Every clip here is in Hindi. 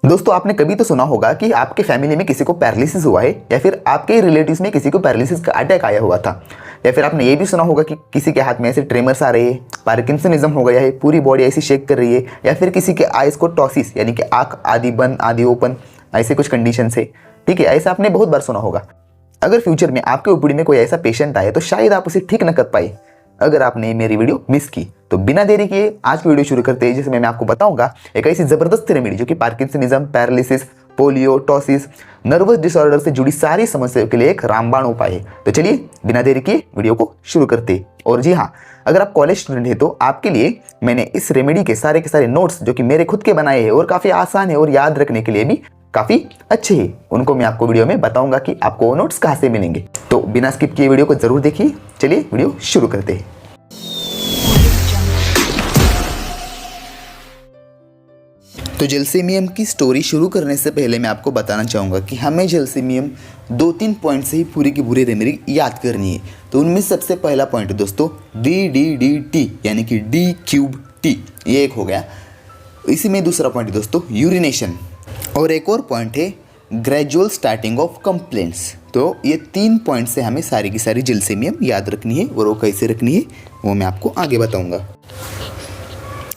दोस्तों आपने कभी तो सुना होगा कि आपके फैमिली में किसी को पैरालिसिस हुआ है या फिर आपके रिलेटिव्स में किसी को पैरालिसिस का अटैक आया हुआ था। या फिर आपने ये भी सुना होगा कि किसी के हाथ में ऐसे ट्रेमर्स आ रहे हैं, पार्किंसनिज्म हो गया है, पूरी बॉडी ऐसी शेक कर रही है, या फिर किसी के आइज को टॉसिस यानी कि आंख आधी बंद आधी ओपन, ऐसे कुछ कंडीशन है। ठीक है, ऐसा आपने बहुत बार सुना होगा। अगर फ्यूचर में आपके ओपीडी में कोई ऐसा पेशेंट आए तो शायद आप उसे ठीक न कर पाए। अगर आपने मेरी वीडियो मिस की तो बिना देरी किए आज की वीडियो शुरू करते हैं, जिसमें मैं आपको बताऊंगा एक ऐसी जबरदस्त रेमेडी जो कि parkinsonism, paralysis, polio, ptosis, nervous disorder से जुड़ी सारी समस्याओं के लिए एक रामबाण उपाय है। तो चलिए बिना देरी किए वीडियो को शुरू करते हैं। और जी हाँ, अगर आप कॉलेज स्टूडेंट हैं तो आपके लिए मैंने इस रेमेडी के सारे नोट्स जो कि मेरे खुद के बनाए हैं और काफ़ी आसान है और याद रखने के लिए भी काफ़ी अच्छे हैं, उनको मैं आपको वीडियो में बताऊंगा कि आपको वो नोट्स कहाँ से मिलेंगे। तो बिना स्किप किए वीडियो को जरूर देखिए। चलिए वीडियो शुरू करते हैं। तो जैल्सीमियम की स्टोरी शुरू करने से पहले मैं आपको बताना चाहूँगा कि हमें जैल्सीमियम 2-3 पॉइंट से ही पूरी की पूरी रेमेडी याद करनी है। तो उनमें सबसे पहला पॉइंट है दोस्तों DDDT यानी कि D3T, ये एक हो गया। इसी में दूसरा पॉइंट है दोस्तों यूरिनेशन, और एक और पॉइंट है ग्रेजुअल स्टार्टिंग ऑफ कंप्लेंट्स। तो ये 3 पॉइंट से हमें सारी की सारी जैल्सीमियम याद रखनी है, और वो कैसे रखनी है वो मैं आपको आगे बताऊँगा।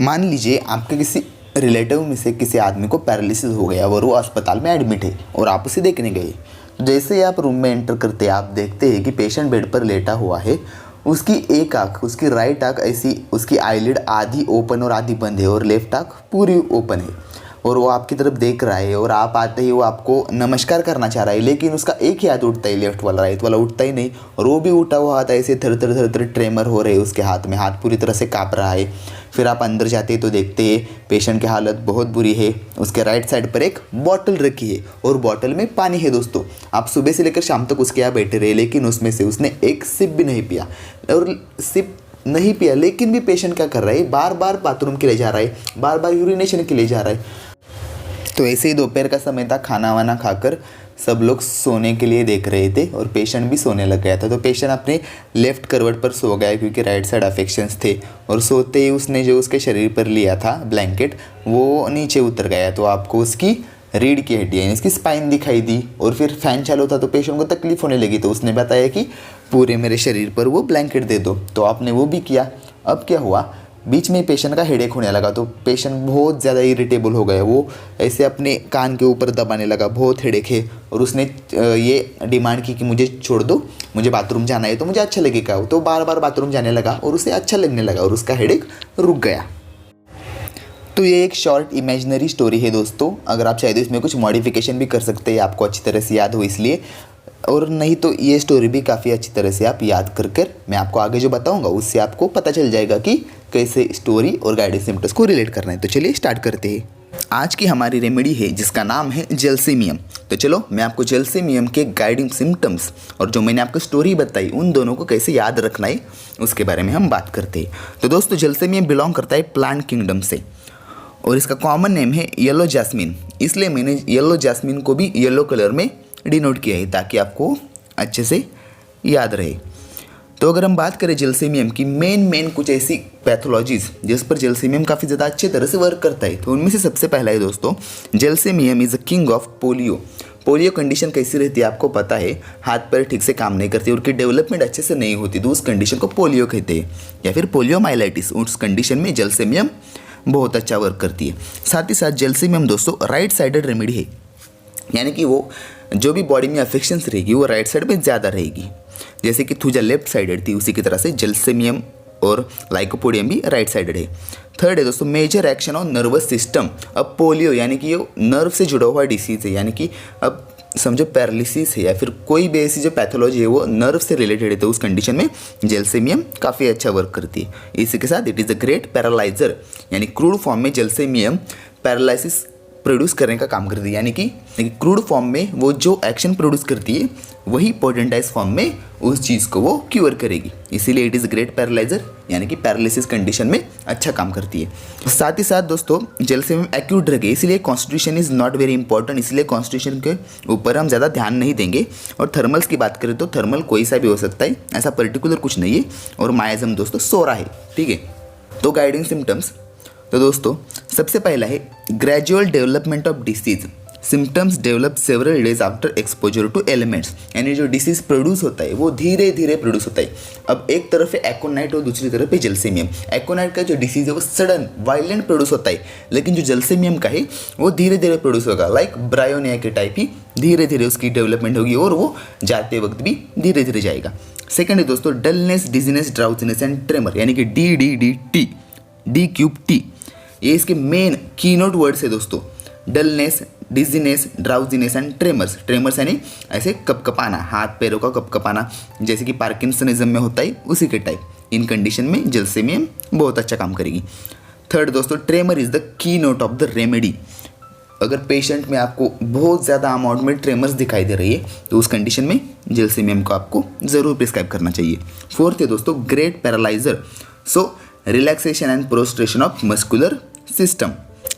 मान लीजिए आपके किसी रिलेटिव में से किसी आदमी को पैरालिसिस हो गया और वो अस्पताल में एडमिट है और आप उसे देखने गए। जैसे ही आप रूम में एंटर करते हैं, आप देखते हैं कि पेशेंट बेड पर लेटा हुआ है। उसकी एक आँख, उसकी राइट आँख ऐसी, उसकी आईलिड आधी ओपन और आधी बंद है, और लेफ्ट आँख पूरी ओपन है, और वो आपकी तरफ देख रहा है। और आप आते ही वो आपको नमस्कार करना चाह रहा है, लेकिन उसका एक ही हाथ उठता है, लेफ्ट वाला, राइट वाला उठता ही नहीं। और वो भी उठा हुआ हाथ ऐसे थर थर ट्रेमर हो रहे हैं उसके हाथ में, हाथ पूरी तरह से काँप रहा है। फिर आप अंदर जाते हैं तो देखते हैं पेशेंट की हालत बहुत बुरी है। उसके राइट साइड पर एक बॉटल रखी है और बॉटल में पानी है। दोस्तों आप सुबह से लेकर शाम तक उसके यहाँ बैठे रहे, लेकिन उसमें से उसने एक सिप भी नहीं पिया। और सिप नहीं पिया लेकिन भी पेशेंट क्या कर रहा है, बार बार बाथरूम के लिए जा रहा है, बार बार यूरिनेशन के लिए जा रहा है। तो ऐसे ही दोपहर का समय था, खाना वाना खाकर सब लोग सोने के लिए देख रहे थे और पेशेंट भी सोने लग गया था। तो पेशेंट अपने लेफ़्ट करवट पर सो गया क्योंकि राइट साइड अफेक्शंस थे, और सोते ही उसने जो उसके शरीर पर लिया था ब्लैंकेट वो नीचे उतर गया। तो आपको उसकी रीढ़ की हड्डी यानी इसकी स्पाइन दिखाई दी। और फिर फैन चालू था तो पेशेंट को तकलीफ होने लगी, तो उसने बताया कि पूरे मेरे शरीर पर वो ब्लैंकेट दे दो। तो आपने वो भी किया। अब क्या हुआ, बीच में पेशेंट का हेडेक होने लगा, तो पेशेंट बहुत ज़्यादा इरिटेबल हो गया। वो ऐसे अपने कान के ऊपर दबाने लगा, बहुत हेडेक है, और उसने ये डिमांड की कि मुझे छोड़ दो, मुझे बाथरूम जाना है तो मुझे अच्छा लगेगा। तो बार बार बाथरूम जाने लगा और उसे अच्छा लगने लगा और उसका हेडेक रुक गया। तो ये एक शॉर्ट इमेजिनरी स्टोरी है दोस्तों। अगर आप चाहे तो इसमें कुछ मॉडिफिकेशन भी कर सकते हैं, आपको अच्छी तरह से याद हो इसलिए, और नहीं तो ये स्टोरी भी काफ़ी अच्छी तरह से आप याद कर मैं आपको आगे जो बताऊंगा उससे आपको पता चल जाएगा कि कैसे स्टोरी और गाइडेड सिम्टम्स को रिलेट करना है। तो चलिए स्टार्ट करते हैं। आज की हमारी रेमेडी है जिसका नाम है जैल्सीमियम। तो चलो मैं आपको जैल्सीमियम के गाइडिंग सिम्टम्स और जो मैंने आपको स्टोरी बताई उन दोनों को कैसे याद रखना है उसके बारे में हम बात करते हैं। तो दोस्तों जैल्सीमियम बिलोंग करता है प्लांट किंगडम से, और इसका कॉमन नेम है येलो जैस्मिन। इसलिए मैंने येलो जैस्मिन को भी येलो कलर में डिनोट किया है ताकि आपको अच्छे से याद रहे। तो अगर हम बात करें जैल्सीमियम की मेन कुछ ऐसी पैथोलॉजीज़ जिस पर जैल्सीमियम काफ़ी ज़्यादा अच्छी तरह से वर्क करता है, तो उनमें से सबसे पहला है दोस्तों gelsemium is a king of polio. Polio condition कैसी रहती है आपको पता है, हाथ पैर ठीक से काम नहीं करती, उनकी डेवलपमेंट अच्छे से नहीं होती, तो उस कंडीशन को पोलियो कहते हैं, या फिर पोलियोमाइलाइटिस। उस कंडीशन में जैल्सीमियम बहुत अच्छा वर्क करती है। साथ ही साथ जैल्सीमियम दोस्तों राइट साइडेड रेमेडी है, यानी कि वो जो भी बॉडी में अफेक्शंस रहेगी वो राइट साइड में ज़्यादा रहेगी। जैसे कि थूजा लेफ्ट साइडेड थी, उसी की तरह से जैल्सीमियम और लाइकोपोडियम भी राइट साइडेड है। थर्ड है दोस्तों major action on nervous system. अब पोलियो यानी कि ये नर्व से जुड़ा हुआ डिसीज़ है, यानी कि अब समझो पैरालिसिस है या फिर कोई भी ऐसी जो पैथोलॉजी है वो नर्व से रिलेटेड है, तो उस कंडीशन में जैल्सीमियम काफ़ी अच्छा वर्क करती है। इसी के साथ इट इज़ अ ग्रेट पैरालाइजर, यानी क्रूड फॉर्म में जैल्सीमियम पैरालिसिस प्रोड्यूस करने का काम करती है, यानी कि क्रूड फॉर्म में वो जो एक्शन प्रोड्यूस करती है वही पोटेंटाइज फॉर्म में उस चीज़ को वो क्योर करेगी। इसीलिए इट इज़ ग्रेट पैरालाइजर, यानी कि पैरालिसिस कंडीशन में अच्छा काम करती है। साथ ही साथ दोस्तों जैल्सीमियम एक्यूट ड्रग है, इसलिए constitution is not very important, इसलिए कॉन्स्टिट्यूशन के ऊपर हम ज़्यादा ध्यान नहीं देंगे। और थर्मल्स की बात करें तो थर्मल कोई सा भी हो सकता है, ऐसा पर्टिकुलर कुछ नहीं है। और मायाजम दोस्तों सोरा है, ठीक है। तो गाइडिंग सिम्टम्स, तो दोस्तों सबसे पहला है gradual development of disease, symptoms develop several days after exposure two elements, यानी जो डिसीज प्रोड्यूस होता है वो धीरे धीरे प्रोड्यूस होता है। अब एक तरफ है एकोनाइट और दूसरी तरफ है जलसेमियम। एकोनाइट का जो डिसीज है वो सडन वायलेंट प्रोड्यूस होता है, लेकिन जो जलसेमियम का है वो धीरे धीरे प्रोड्यूस होगा, लाइक ब्रायोनिया के टाइप ही धीरे धीरे उसकी डेवलपमेंट होगी और वो जाते वक्त भी धीरे धीरे जाएगा। सेकंड है दोस्तों dullness, dizziness, drowsiness and tremor, यानी कि DDDT, D3T, ये इसके मेन कीनोट वर्ड्स है दोस्तों। Dullness, dizziness, drowsiness and tremors. Tremors यानी ऐसे कपकपाना, हाथ पैरों का कपकपाना, जैसे कि पार्किंसनिज्म में होता है उसी के टाइप। इन कंडीशन में जलसेमियम बहुत अच्छा काम करेगी। थर्ड दोस्तों tremor is the key note of the remedy. अगर पेशेंट में आपको बहुत ज़्यादा अमाउंट में ट्रेमर्स दिखाई दे रही है तो उस कंडीशन में जलसेमियम को आपको ज़रूर प्रिस्क्राइब करना चाहिए। फोर्थ है दोस्तों great paralyser, so relaxation and prostration of muscular system.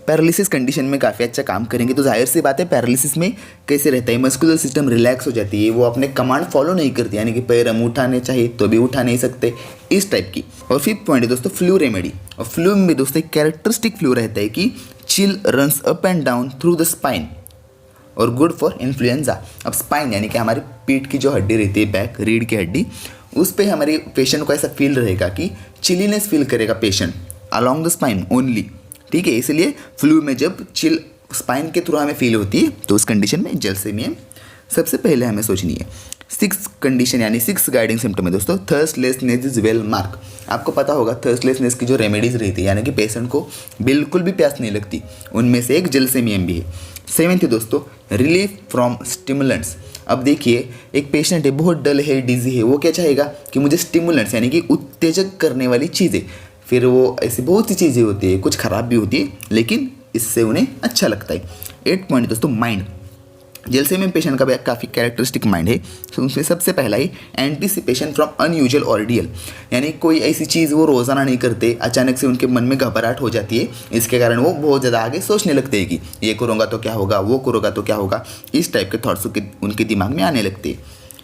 Paralysis condition में काफ़ी अच्छा काम करेंगे। तो जाहिर सी बात है पैरालिसिस में कैसे रहता है, मस्कुलर सिस्टम रिलैक्स हो जाती है, वो अपने कमांड फॉलो नहीं करती, यानी कि पैर हम उठाने चाहिए तो भी उठा नहीं सकते, इस टाइप की। और फिफ्थ पॉइंट है दोस्तों फ्लू रेमेडी। और फ्लू में दोस्तों एक कैरेक्टरिस्टिक फ्लू रहता है कि chill runs up and down through the spine और गुड फॉर इन्फ्लुएंजा। अब स्पाइन यानी कि हमारी पीठ की जो हड्डी रहती है, बैक रीढ़ की हड्डी, उस पर हमारे पेशेंट को ऐसा फील रहेगा कि चिलीनेस फील करेगा patient along the spine only, ठीक है। इसलिए फ्लू में जब चिल स्पाइन के थ्रू हमें फील होती है तो उस कंडीशन में जलसेमियम सबसे पहले हमें सोचनी है। सिक्स कंडीशन यानी सिक्स गाइडिंग सिम्टम है दोस्तों थर्स्टलेसनेस इज वेल मार्क। आपको पता होगा थर्स्टलेसनेस की जो रेमेडीज रहती है, यानी कि पेशेंट को बिल्कुल भी प्यास नहीं लगती, उनमें से एक जलसेमियम भी है। सेवेंथ है दोस्तों रिलीफ फ्रॉम स्टिमुलेंट्स। अब देखिए एक पेशेंट है, बहुत डल है, डिजी है, वो क्या चाहेगा कि मुझे स्टिमुलेंट्स यानी कि उत्तेजक करने वाली चीज़ें, फिर वो ऐसी बहुत सी चीज़ें होती है, कुछ ख़राब भी होती है लेकिन इससे उन्हें अच्छा लगता है। 8 पॉइंट दोस्तों माइंड। जलसेमियम पेशेंट का भी काफ़ी कैरेक्टरिस्टिक माइंड है। तो उसमें सबसे पहला ही एंटीसिपेशन फ्रॉम अनयूजुअल ऑर्डियल, यानी कोई ऐसी चीज़ वो रोज़ाना नहीं करते, अचानक से उनके मन में घबराहट हो जाती है, इसके कारण वो बहुत ज़्यादा आगे सोचने लगते हैं कि ये करूँगा तो क्या होगा, वो करूँगा तो क्या होगा, इस टाइप के थॉट्स उनके दिमाग में आने लगते हैं।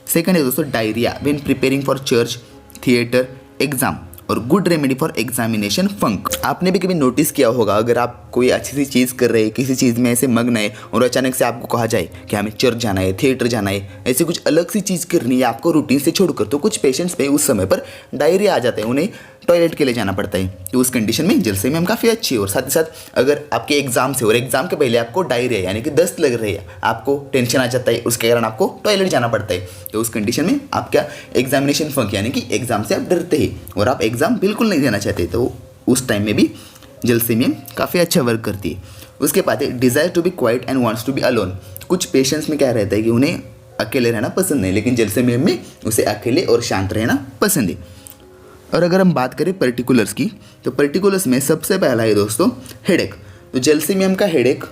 सेकंड है दोस्तों diarrhoea when preparing for church, theatre, exam. और गुड रेमेडी फॉर एग्जामिनेशन फंक। आपने भी कभी नोटिस किया होगा, अगर आप कोई अच्छी सी चीज़ कर रहे हैं, किसी चीज़ में ऐसे मग्न है और अचानक से आपको कहा जाए कि हमें चर्च जाना है, थिएटर जाना है, ऐसी कुछ अलग सी चीज़ करनी है आपको रूटीन से छोड़कर, तो कुछ पेशेंट्स पे उस समय पर डायरिया आ जाता है, उन्हें टॉयलेट के लिए जाना पड़ता है। तो उस कंडीशन में जलसेमियम काफ़ी अच्छी है। और साथ ही साथ अगर आपके एग्जाम से और एग्जाम के पहले आपको डायरिया यानी कि दस्त लग रही है, आपको टेंशन आ जाता है, उसके कारण आपको टॉयलेट जाना पड़ता है, तो उस कंडीशन में आप क्या एग्जामिनेशन फंक यानी कि एग्जाम से आप डरते हैं और आप एग्जाम बिल्कुल नहीं देना चाहते, तो उस टाइम में भी जलसेमियम काफ़ी अच्छा वर्क करती है। उसके बाद है desire to be quiet and wants to be alone. कुछ पेशेंट्स में क्या रहता है कि उन्हें अकेले रहना पसंद नहीं, लेकिन जलसेमियम में उसे अकेले और शांत रहना पसंद है। और अगर हम बात करें पर्टिकुलर्स की, तो पर्टिकुलर्स में सबसे पहला है दोस्तों हेडेक। तो जलसेमियम का हेडेक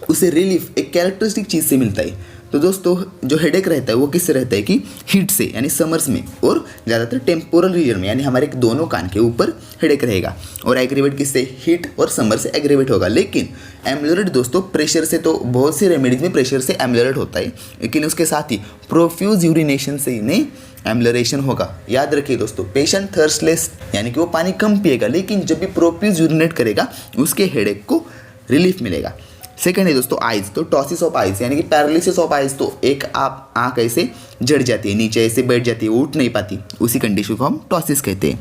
उसे रिलीफ एक कैरेक्टरिस्टिक चीज़ से मिलता है। तो दोस्तों जो हेडेक रहता है वो किससे रहता है कि हीट से, यानी समर्स में, और ज़्यादातर टेम्पोरल रीजन में, यानी हमारे दोनों कान के ऊपर हेडेक रहेगा। और एग्रीवेट किससे, हीट और समर से एग्रीवेट होगा। लेकिन एम्यूलरेट दोस्तों प्रेशर से, तो बहुत सी रेमेडीज में प्रेशर से एम्यूलरेट होता है, लेकिन उसके साथ ही प्रोफ्यूज यूरिनेशन से इन्हें एम्यूलरेशन होगा। याद रखिए दोस्तों पेशेंट थर्स्टलेस यानी कि वो पानी कम पिएगा, लेकिन जब भी प्रोफ्यूज यूरिनेट करेगा उसके हेडेक को रिलीफ मिलेगा। सेकंड है दोस्तों आइज। तो टॉसिस ऑफ आइज यानी कि पैरालिसिस ऑफ आइज, तो एक आप आँख ऐसे जड़ जाती है, नीचे ऐसे बैठ जाती है, उठ नहीं पाती, उसी कंडीशन को हम टॉसिस कहते हैं।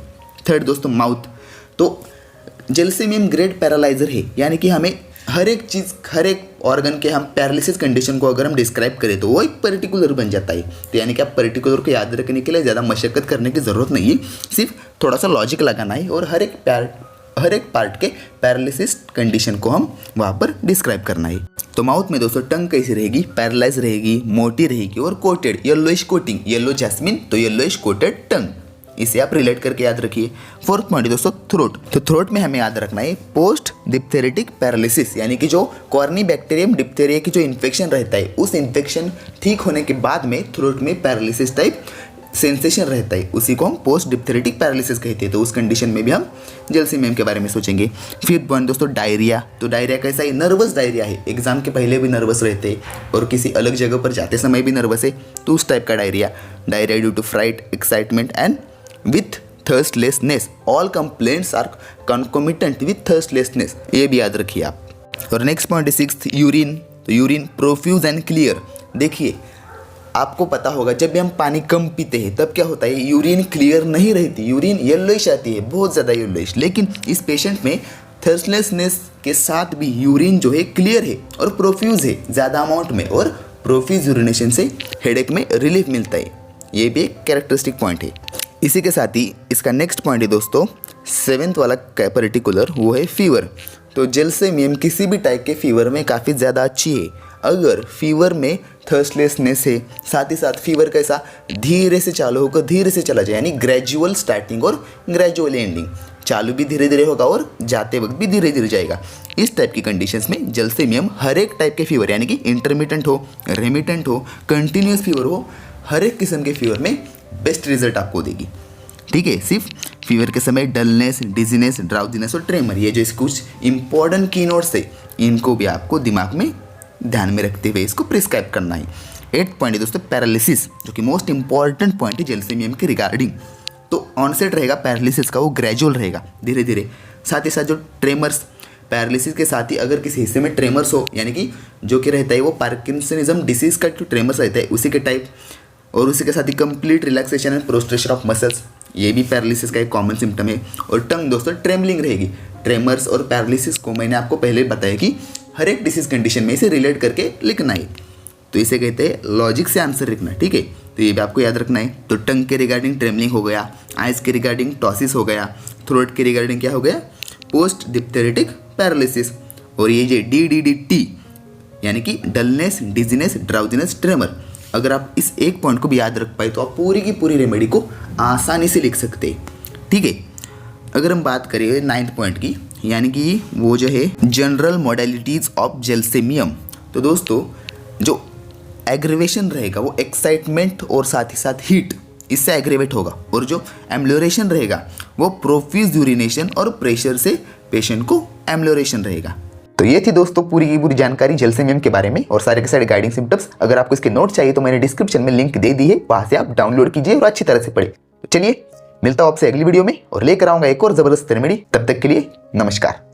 थर्ड दोस्तों माउथ। तो जलसेमियम ग्रेट पैरालाइजर है, यानी कि हमें हर एक चीज़, हर एक ऑर्गन के हम पैरालिसिस कंडीशन को अगर हम डिस्क्राइब करें तो वो एक पर्टिकुलर बन जाता है। तो यानी कि आप पर्टिकुलर को याद रखने के लिए ज़्यादा मशक्कत करने की ज़रूरत नहीं है, सिर्फ थोड़ा सा लॉजिक लगाना है और हर एक पार्ट के पैरालिसिस कंडीशन को हम वहाँ पर डिस्क्राइब करना है। तो माउथ में दोस्तों टंग कैसी रहेगी, पैरालाइज रहेगी, मोटी रहेगी और coated, yellowish coating, yellow jasmine तो येलोइश कोटेड टंग, इसे आप रिलेट करके याद रखिए। फोर्थ पॉइंट दोस्तों थ्रोट। तो थ्रोट में हमें याद रखना है पोस्ट डिप्थेरेटिक पैरालिसिस, यानी कि जो कॉर्नी बैक्टीरियम डिप्थेरिया की जो इन्फेक्शन रहता है, उस इन्फेक्शन ठीक होने के बाद में थ्रोट में पैरालिसिस टाइप सेंसेशन रहता है, उसी को हम पोस्ट डिप्थेरेटिक पैरालिसिस कहते हैं। तो उस कंडीशन में भी हम जलसेमियम के बारे में सोचेंगे। फिफ्थ पॉइंट दोस्तों डायरिया। तो डायरिया कैसा है, नर्वस डायरिया है, एग्जाम के पहले भी नर्वस रहते हैं और किसी अलग जगह पर जाते समय भी नर्वस है, तो उस टाइप का diarrhoea due to fright, excitement and with thirstlessness. All complaints are concomitant with thirstlessness, ये भी याद रखिए आप। और नेक्स्ट पॉइंट है 6th यूरिन। तो यूरिन प्रोफ्यूज एंड क्लियर। देखिए आपको पता होगा जब भी हम पानी कम पीते हैं तब क्या होता है, यूरिन क्लियर नहीं रहती, यूरिन येलोइश आती है, बहुत ज़्यादा येलोइश। लेकिन इस पेशेंट में थर्स्टलेसनेस के साथ भी यूरिन जो है क्लियर है और प्रोफ्यूज है ज़्यादा अमाउंट में, और प्रोफ्यूज यूरिनेशन से हेडेक में रिलीफ मिलता है। ये भी एक कैरेक्टरिस्टिक पॉइंट है। इसी के साथ ही इसका नेक्स्ट पॉइंट है दोस्तों 7th वाला पर्टिकुलर, वो है फीवर। तो जेलसेमियम किसी भी टाइप के फीवर में काफ़ी ज़्यादा अच्छी है। अगर फीवर में थर्स्टलेसनेस है, साथ ही साथ फीवर कैसा धीरे से चालू होकर धीरे से चला जाए, यानी ग्रेजुअल स्टार्टिंग और ग्रेजुअल एंडिंग, चालू भी धीरे धीरे होगा और जाते वक्त भी धीरे धीरे जाएगा। इस टाइप की कंडीशंस में जेलसेमियम हर एक टाइप के फीवर, यानी कि इंटरमिटेंट हो, रेमिटेंट हो, कंटिन्यूस फीवर हो, हर एक किस्म के फीवर में बेस्ट रिजल्ट आपको देगी। ठीक है, सिर्फ फीवर के समय डलनेस, डिजीनेस, ड्राउजीनेस और ट्रेमर, ये जो कुछ इंपॉर्टेंट की नोट्स है, इनको भी आपको दिमाग में ध्यान में रखते हुए इसको प्रिस्क्राइब करना है। 8th पॉइंट है दोस्तों पैरालिसिस, जो कि मोस्ट इंपॉर्टेंट पॉइंट है जेलसेमियम के रिगार्डिंग। तो ऑनसेट रहेगा पैरालिसिस का, वो ग्रेजुअल रहेगा धीरे धीरे। साथ ही साथ जो ट्रेमर्स, पैरालिसिस के साथ ही अगर किसी हिस्से में ट्रेमर्स हो, यानी कि जो कि रहता है वो पार्किंसनिज्म डिसीज का जो ट्रेमर्स रहता है उसी के टाइप, और उसी के साथ ही complete relaxation and prostration of muscles, ये भी पैरालिसिस का एक कॉमन सिम्टम है। और टंग दोस्तों ट्रेमलिंग रहेगी। ट्रेमर्स और पैरालिसिस को मैंने आपको पहले बताया कि हर एक डिसीज कंडीशन में इसे रिलेट करके लिखना है, तो इसे कहते हैं लॉजिक से आंसर लिखना। ठीक है, तो ये भी आपको याद रखना है। तो टंग के रिगार्डिंग ट्रेमलिंग हो गया, आइज के रिगार्डिंग टॉसिस हो गया, थ्रोट के रिगार्डिंग क्या हो गया, पोस्ट डिप्थेरेटिक पैरालिसिस। और ये जो DDDT यानी कि डलनेस, डिजीनेस, ड्राउजीनेस, ट्रेमर, अगर आप इस एक पॉइंट को भी याद रख पाए तो आप पूरी की पूरी रेमेडी को आसानी से लिख सकते हैं। ठीक है, अगर हम बात करें 9th पॉइंट की, यानी कि वो जो है जनरल मॉडलिटीज़ ऑफ जेलसेमियम। तो दोस्तों जो एग्रीवेशन रहेगा वो एक्साइटमेंट और साथ ही साथ हीट, इससे एग्रीवेट होगा, और जो एम्लोरेशन रहेगा वो प्रोफ्यूज यूरिनेशन और प्रेशर से पेशेंट को एम्लोरेशन रहेगा। तो ये थी दोस्तों पूरी की पूरी जानकारी जेलसेमियम के बारे में और सारे के सारे गाइडिंग सिम्टम्स। अगर आपको इसके नोट चाहिए तो मैंने डिस्क्रिप्शन में लिंक दे दी है, वहां से आप डाउनलोड कीजिए और अच्छी तरह से पढ़िए। तो चलिए मिलता हूं आपसे अगली वीडियो में और लेकर आऊंगा एक और जबरदस्त रेमेडी। तब तक के लिए नमस्कार।